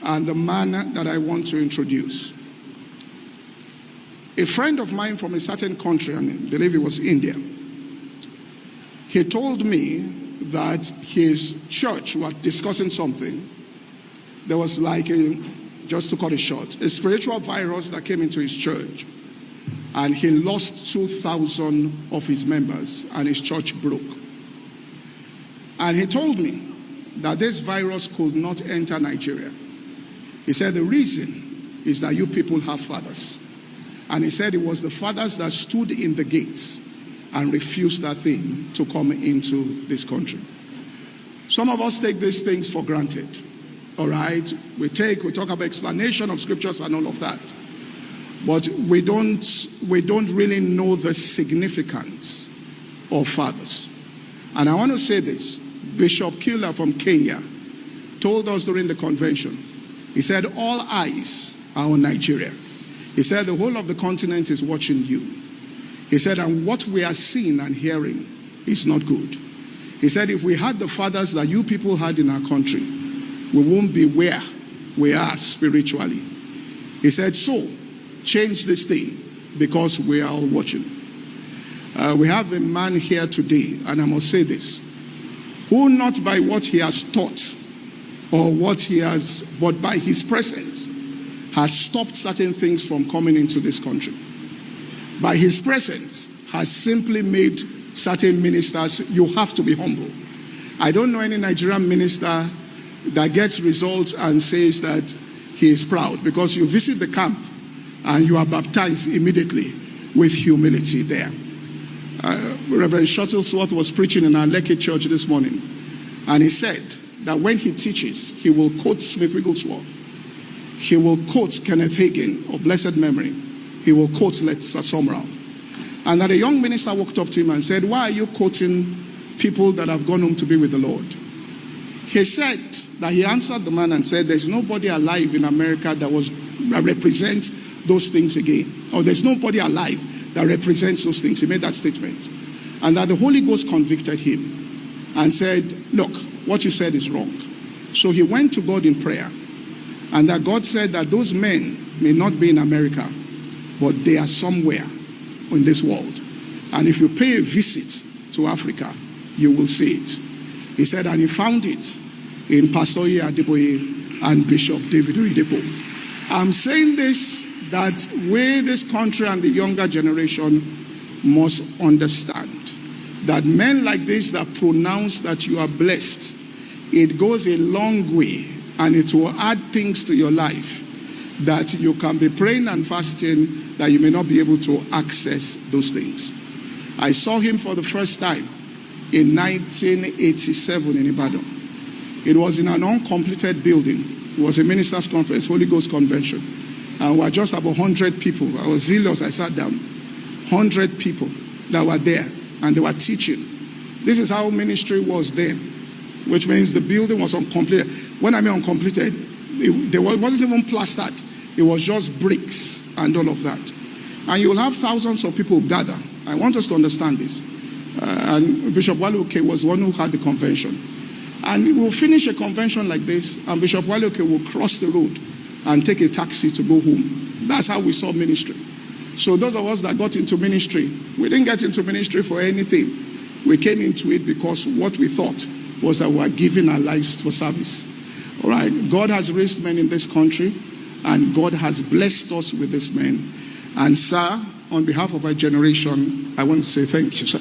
and the man that I want to introduce. A friend of mine from a certain country, I believe it was India, he told me that his church was discussing something. There was like just to cut it short, a spiritual virus that came into his church, and he lost 2,000 of his members, and his church broke. And he told me that this virus could not enter Nigeria. He said the reason is that you people have fathers. And he said it was the fathers that stood in the gates and refused that thing to come into this country. Some of us take these things for granted. All right? We talk about explanation of scriptures and all of that. But we don't really know the significance of fathers. And I want to say this. Bishop Killer from Kenya told us during the convention, he said, all eyes are on Nigeria. He said, the whole of the continent is watching you. He said, and what we are seeing and hearing is not good. He said, if we had the fathers that you people had in our country, we won't be where we are spiritually. He said, so change this thing because we are all watching. We have a man here today, and I must say this, who not by what he has taught or what he has, but by his presence, has stopped certain things from coming into this country. By his presence, has simply made certain ministers, you have to be humble. I don't know any Nigerian minister that gets results and says that he is proud, because you visit the camp and you are baptized immediately with humility there. Reverend Shuttlesworth was preaching in our Lekki church this morning, and he said that when he teaches, he will quote Smith Wigglesworth. He will quote Kenneth Hagin of blessed memory. He will quote Lester Sumrall. And that a young minister walked up to him and said, why are you quoting people that have gone home to be with the Lord? He said that he answered the man and said, there's nobody alive in America that represents those things again. Or there's nobody alive that represents those things. He made that statement. And that the Holy Ghost convicted him and said, look, what you said is wrong. So he went to God in prayer. And that God said that those men may not be in America, but they are somewhere in this world. And if you pay a visit to Africa, you will see it. He said, and he found it in Pastor Adeboye and Bishop David OYEDEPO. I'm saying this, that we, this country and the younger generation, must understand that men like this that pronounce that you are blessed, it goes a long way. And it will add things to your life that you can be praying and fasting that you may not be able to access those things. I saw him for the first time in 1987 in Ibadan. It was in an uncompleted building. It was a ministers' conference, Holy Ghost convention. And we were just about 100 people. I was zealous, I sat down. 100 people that were there, and they were teaching. This is how ministry was then, which means the building was uncompleted. When I mean uncompleted, it wasn't even plastered. It was just bricks and all of that. And you will have thousands of people gather. I want us to understand this. And Bishop Waluke was one who had the convention. And we'll finish a convention like this, and Bishop Waluke will cross the road and take a taxi to go home. That's how we saw ministry. So those of us that got into ministry, we didn't get into ministry for anything. We came into it because what we thought was that we are giving our lives for service. All right, God has raised men in this country, and God has blessed us with this men. And sir, on behalf of our generation, I want to say thank you, sir.